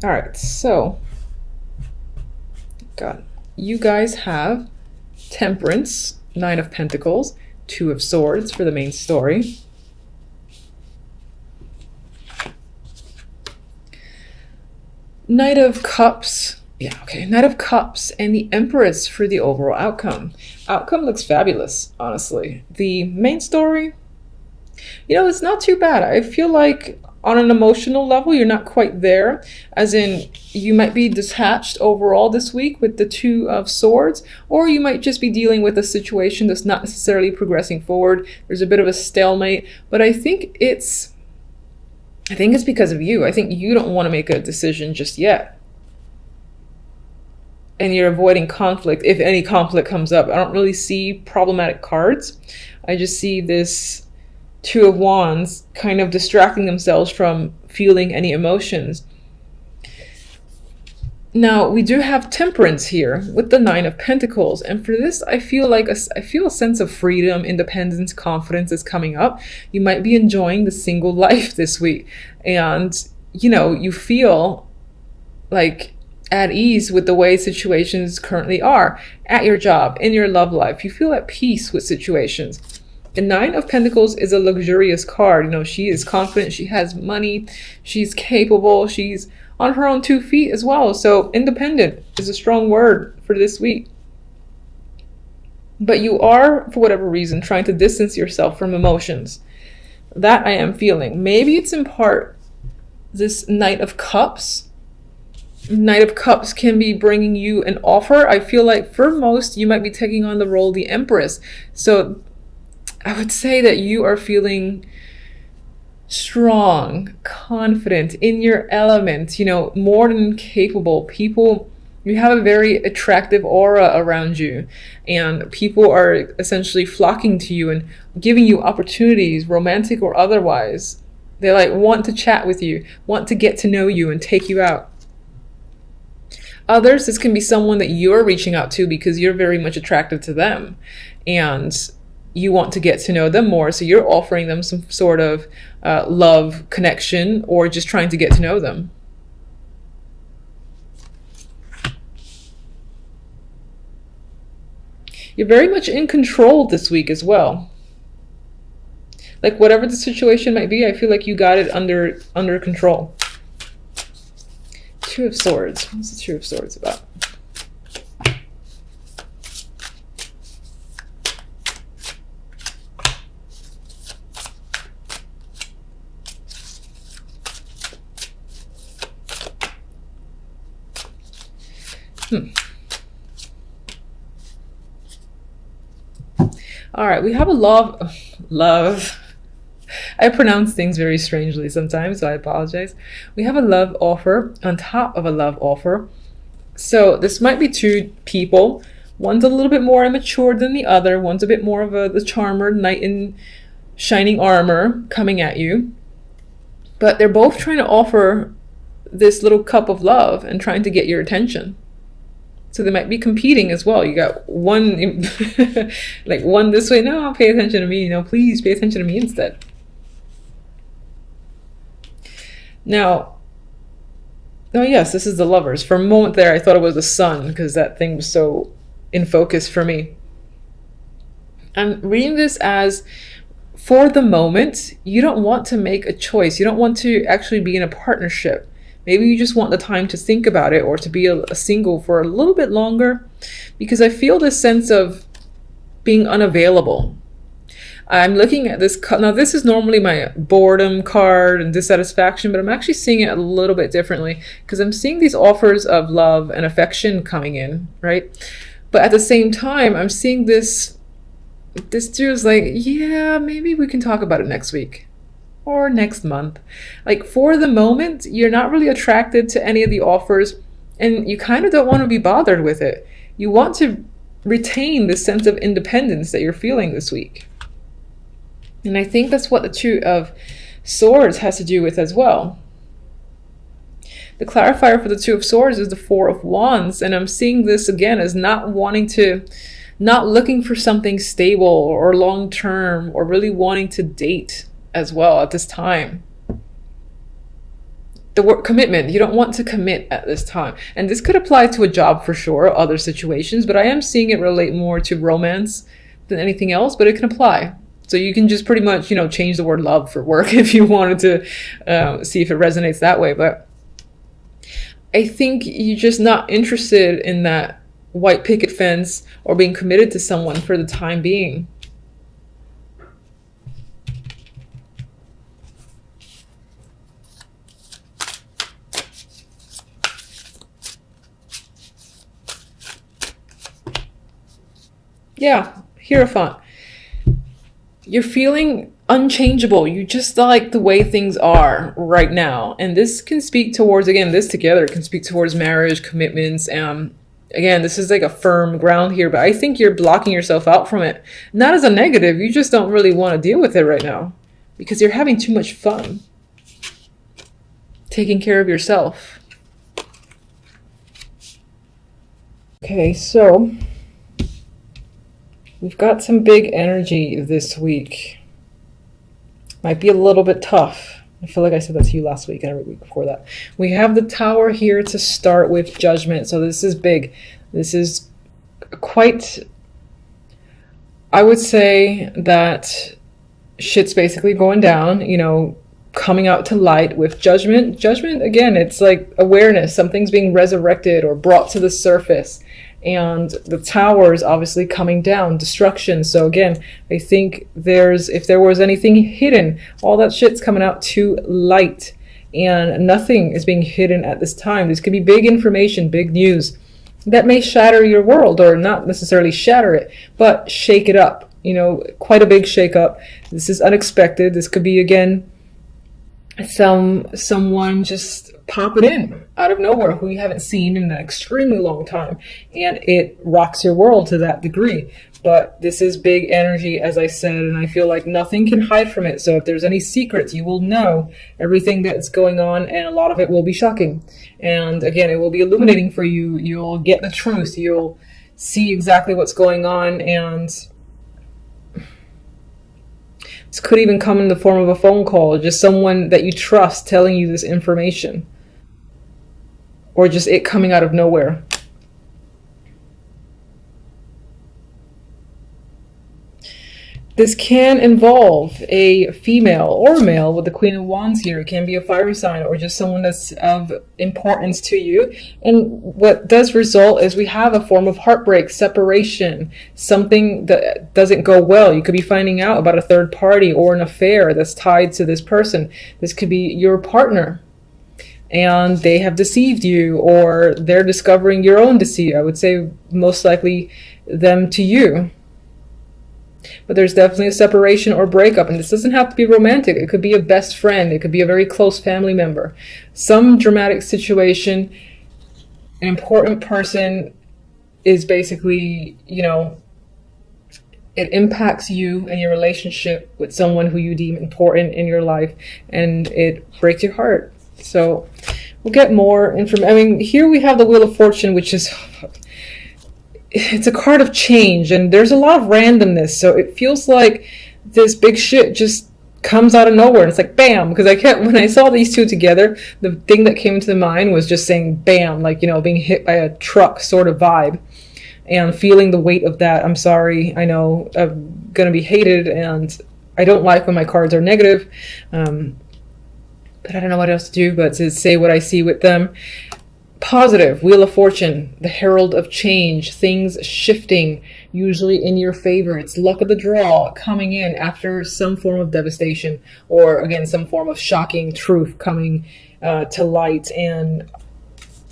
All right, so God, you guys have Temperance, Nine of Pentacles, Two of Swords for the main story. Knight of Cups. Yeah, okay. Knight of Cups and the Empress for the overall outcome. Outcome looks fabulous, honestly. The main story, it's not too bad. I feel like on an emotional level, you're not quite there, as in you might be detached overall this week with the Two of Swords, or you might just be dealing with a situation that's not necessarily progressing forward. There's a bit of a stalemate, but I think it's because of you. I think you don't want to make a decision just yet. And you're avoiding conflict if any conflict comes up. I don't really see problematic cards. I just see this Two of Wands kind of distracting themselves from feeling any emotions. Now, we do have Temperance here with the Nine of Pentacles. And for this, I feel a sense of freedom, independence, confidence is coming up. You might be enjoying the single life this week. And, you feel like at ease with the way situations currently are at your job, in your love life. You feel at peace with situations. The Nine of Pentacles is a luxurious card. She is confident, she has money, she's capable, she's on her own 2 feet as well. So independent is a strong word for this week. But you are, for whatever reason, trying to distance yourself from emotions. That I am feeling. Maybe it's in part this Knight of Cups. Knight of Cups can be bringing you an offer. I feel like for most, you might be taking on the role of the Empress. So I would say that you are feeling strong, confident, in your element, more than capable. People, you have a very attractive aura around you, and people are essentially flocking to you and giving you opportunities, romantic or otherwise. They want to chat with you, want to get to know you and take you out. Others, this can be someone that you're reaching out to because you're very much attracted to them and you want to get to know them more. So you're offering them some sort of love connection or just trying to get to know them. You're very much in control this week as well. Like whatever the situation might be, I feel like you got it under control. Two of Swords. What's the Two of Swords about? All right, we have a love. I pronounce things very strangely sometimes, so I apologize. We have a love offer on top of a love offer. So this might be two people. One's a little bit more immature than the other. One's a bit more of the charmer, knight in shining armor coming at you. But they're both trying to offer this little cup of love and trying to get your attention. So they might be competing as well. You got one, like one this way. No, pay attention to me. Please pay attention to me instead. Now, oh yes, this is the Lovers. For a moment there, I thought it was the Sun because that thing was so in focus for me. I'm reading this as, for the moment, you don't want to make a choice. You don't want to actually be in a partnership. Maybe you just want the time to think about it or to be a single for a little bit longer, because I feel this sense of being unavailable. I'm looking at this. Now, this is normally my boredom card and dissatisfaction, but I'm actually seeing it a little bit differently because I'm seeing these offers of love and affection coming in, right? But at the same time, I'm seeing this dude's like, yeah, maybe we can talk about it next week. Or next month. Like for the moment, you're not really attracted to any of the offers and you kind of don't want to be bothered with it. You want to retain this sense of independence that you're feeling this week. And I think that's what the Two of Swords has to do with as well. The clarifier for the Two of Swords is the Four of Wands, and I'm seeing this again as not looking for something stable or long-term or really wanting to date as well at this time. the word commitment. You don't want to commit at this time. And this could apply to a job for sure, other situations, but I am seeing it relate more to romance than anything else, but it can apply. So you can just pretty much, change the word love for work if you wanted to see if it resonates that way. But I think you're just not interested in that white picket fence or being committed to someone for the time being. Yeah, Hierophant. You're feeling unchangeable. You just like the way things are right now. And this can speak towards, again, this together can speak towards marriage, commitments. Again, this is like a firm ground here, but I think you're blocking yourself out from it. Not as a negative, you just don't really want to deal with it right now because you're having too much fun taking care of yourself. Okay, so we've got some big energy this week. Might be a little bit tough. I feel like I said that to you last week and every week before that. We have the Tower here to start with Judgment. So this is big. This is quite, I would say that shit's basically going down, coming out to light with Judgment. Judgment, again, it's like awareness. Something's being resurrected or brought to the surface. And the Tower is obviously coming down, destruction. So again, I think if there was anything hidden, all that shit's coming out to light, and nothing is being hidden at this time. This could be big information, big news that may shatter your world, or not necessarily shatter it, but shake it up. Quite a big shake up. This is unexpected. This could be, again, someone just popping in out of nowhere who you haven't seen in an extremely long time, and it rocks your world to that degree. But this is big energy, as I said, and I feel like nothing can hide from it. So if there's any secrets, you will know everything that's going on, and a lot of it will be shocking. And again, it will be illuminating for you. You'll get the truth. You'll see exactly what's going on, and this could even come in the form of a phone call, just someone that you trust telling you this information, or just it coming out of nowhere. This can involve a female or a male with the Queen of Wands here. It can be a fiery sign or just someone that's of importance to you. And what does result is we have a form of heartbreak, separation, something that doesn't go well. You could be finding out about a third party or an affair that's tied to this person. This could be your partner, and they have deceived you, or they're discovering your own deceit. I would say most likely them to you. But there's definitely a separation or breakup, and this doesn't have to be romantic. It could be a best friend. It could be a very close family member. Some dramatic situation, an important person is basically, it impacts you and your relationship with someone who you deem important in your life, and it breaks your heart. So we'll get more information. Here we have the Wheel of Fortune, which is... it's a card of change, and there's a lot of randomness, so it feels like this big shit just comes out of nowhere, and it's like bam, because when I saw these two together, the thing that came to mind was just saying bam, like being hit by a truck sort of vibe, and feeling the weight of that. I'm sorry, I know I'm gonna be hated, and I don't like when my cards are negative, but I don't know what else to do but to say what I see with them. Positive, Wheel of Fortune, the herald of change, things shifting, usually in your favor. It's luck of the draw coming in after some form of devastation, or again, some form of shocking truth coming to light and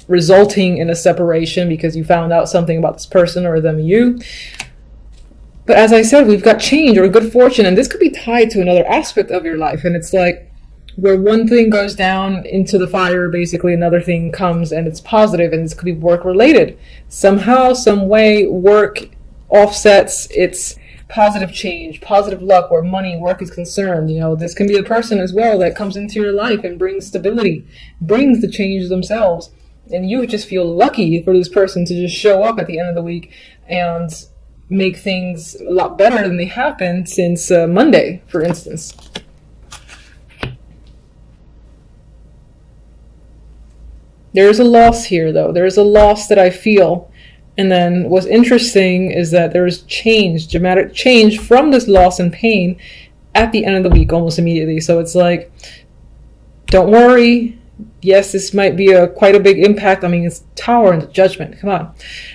resulting in a separation because you found out something about this person or them you. But as I said, we've got change or good fortune, and this could be tied to another aspect of your life, and it's like where one thing goes down into the fire, basically another thing comes, and it's positive, and this could be work related. Somehow, some way, work offsets its positive change, positive luck, where money, work is concerned. This can be a person as well that comes into your life and brings stability, brings the change themselves, and you just feel lucky for this person to just show up at the end of the week and make things a lot better than they have been since Monday, for instance. There's a loss here, though. There's a loss that I feel. And then what's interesting is that there's change, dramatic change from this loss and pain at the end of the week, almost immediately. So it's like, don't worry. Yes, this might be quite a big impact. I mean, it's Tower and the Judgment. Come on.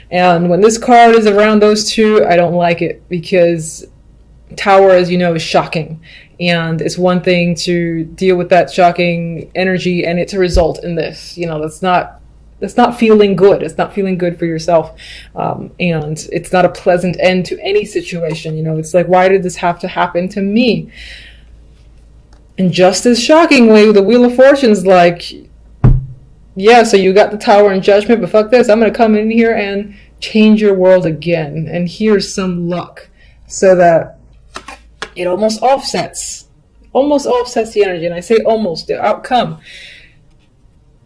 And when this card is around those two, I don't like it, because Tower, as you know, is shocking. And it's one thing to deal with that shocking energy and it to result in this. You know, that's not feeling good. It's not feeling good for yourself. And it's not a pleasant end to any situation. You know, it's like, why did this have to happen to me? And just as shockingly, the Wheel of Fortune's like, yeah, so you got the Tower and Judgment, but fuck this. I'm going to come in here and change your world again. And here's some luck. So that it almost offsets the energy. And I say almost, the outcome.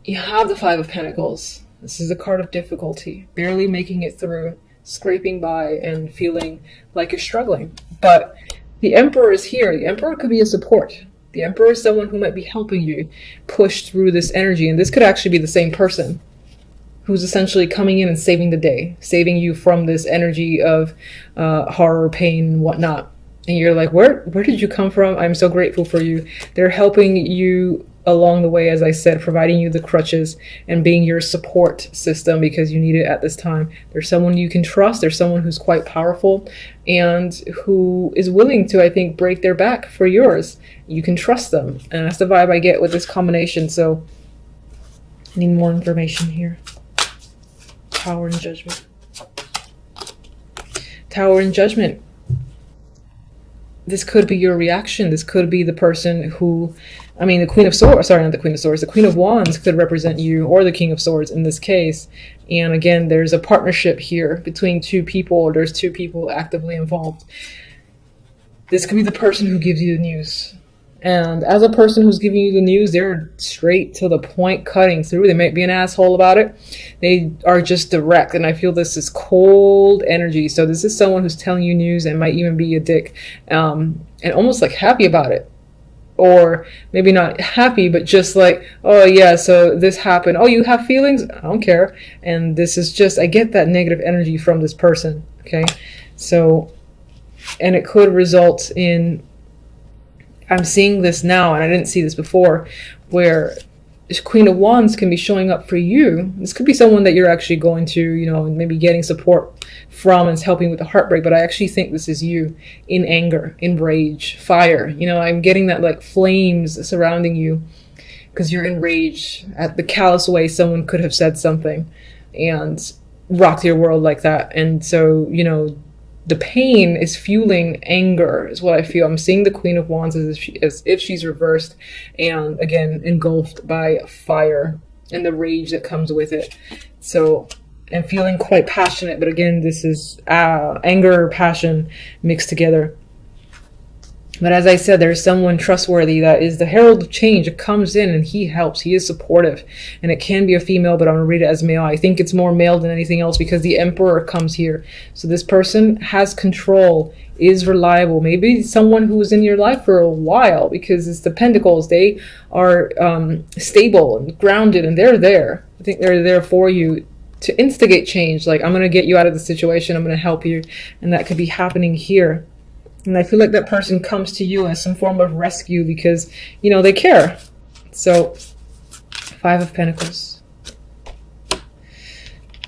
You have the Five of Pentacles. This is a card of difficulty, barely making it through, scraping by and feeling like you're struggling. But the Emperor is here. The Emperor could be a support. The Emperor is someone who might be helping you push through this energy. And this could actually be the same person who's essentially coming in and saving the day, saving you from this energy of horror, pain, and whatnot. And you're like, where did you come from? I'm so grateful for you. They're helping you along the way, as I said, providing you the crutches and being your support system because you need it at this time. There's someone you can trust. There's someone who's quite powerful and who is willing to, I think, break their back for yours. You can trust them. And that's the vibe I get with this combination. So I need more information here. Tower and Judgment. Tower and Judgment. This could be your reaction. This could be the person who, I mean, the Queen of Swords, sorry, not the Queen of Swords, the Queen of Wands could represent you, or the King of Swords in this case. And again, there's a partnership here between two people, or there's two people actively involved. This could be the person who gives you the news. And as a person who's giving you the news, they're straight to the point, cutting through. They might be an asshole about it. They are just direct. And I feel this is cold energy. So this is someone who's telling you news and might even be a dick. And almost like happy about it. Or maybe not happy, but just like, oh yeah, so this happened. Oh, you have feelings? I don't care. And this is just, I get that negative energy from this person. Okay. So, and it could result in, I'm seeing this now, and I didn't see this before, where Queen of Wands can be showing up for you. This could be someone that you're actually going to, you know, maybe getting support from and helping with the heartbreak. But I actually think this is you in anger, in rage, fire. You know, I'm getting that like flames surrounding you because you're in rage at the callous way someone could have said something and rocked your world like that. And so, you know, the pain is fueling anger is what I feel. I'm seeing the Queen of Wands as if she's reversed and again engulfed by fire and the rage that comes with it. So I'm feeling quite passionate, but again, this is anger, passion mixed together. But as I said, there's someone trustworthy that is the herald of change. It comes in and he helps. He is supportive. And it can be a female, but I'm going to read it as male. I think it's more male than anything else because the Emperor comes here. So this person has control, is reliable. Maybe someone who was in your life for a while because it's the Pentacles. They are stable and grounded and they're there. I think they're there for you to instigate change. Like, I'm going to get you out of the situation. I'm going to help you. And that could be happening here. And I feel like that person comes to you as some form of rescue because, you know, they care. So, Five of Pentacles.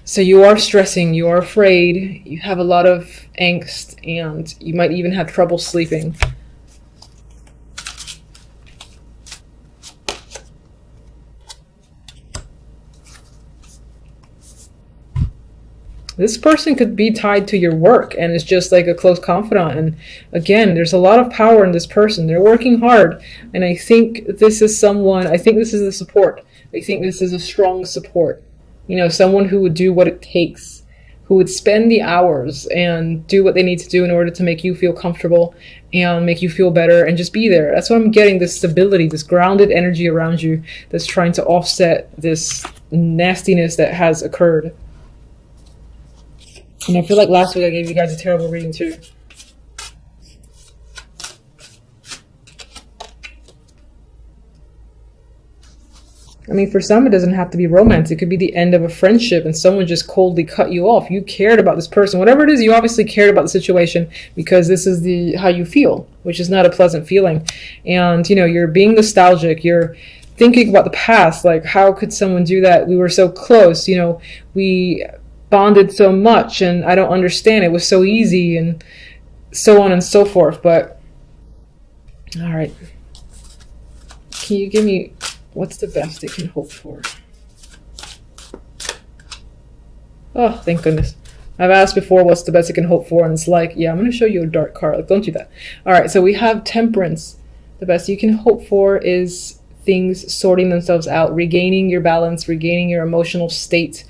So you are stressing, you are afraid, you have a lot of angst, and you might even have trouble sleeping. This person could be tied to your work and is just like a close confidant. And again, there's a lot of power in this person. They're working hard. And I think this is someone, I think this is a support. I think this is a strong support. You know, someone who would do what it takes, who would spend the hours and do what they need to do in order to make you feel comfortable and make you feel better and just be there. That's what I'm getting, this stability, this grounded energy around you that's trying to offset this nastiness that has occurred. And I feel like last week I gave you guys a terrible reading too. I mean, for some, it doesn't have to be romance. It could be the end of a friendship and someone just coldly cut you off. You cared about this person. Whatever it is, you obviously cared about the situation because this is the how you feel, which is not a pleasant feeling. And, you know, you're being nostalgic. You're thinking about the past. Like, how could someone do that? We were so close. You know, we bonded so much and I don't understand. It was so easy and so on and so forth. But, all right. Can you give me... what's the best it can hope for? Oh, thank goodness. I've asked before what's the best it can hope for, and it's like, yeah, I'm going to show you a dark card. Like, don't do that. All right, so we have Temperance. The best you can hope for is things sorting themselves out, regaining your balance, regaining your emotional state,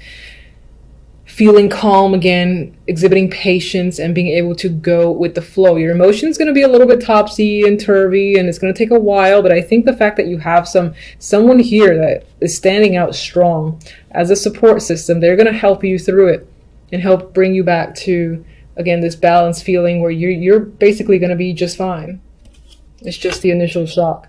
feeling calm again, exhibiting patience, and being able to go with the flow. Your emotion's going to be a little bit topsy and turvy, and it's going to take a while, but I think the fact that you have someone here that is standing out strong as a support system, they're going to help you through it and help bring you back to, again, this balanced feeling where you're basically going to be just fine. It's just the initial shock.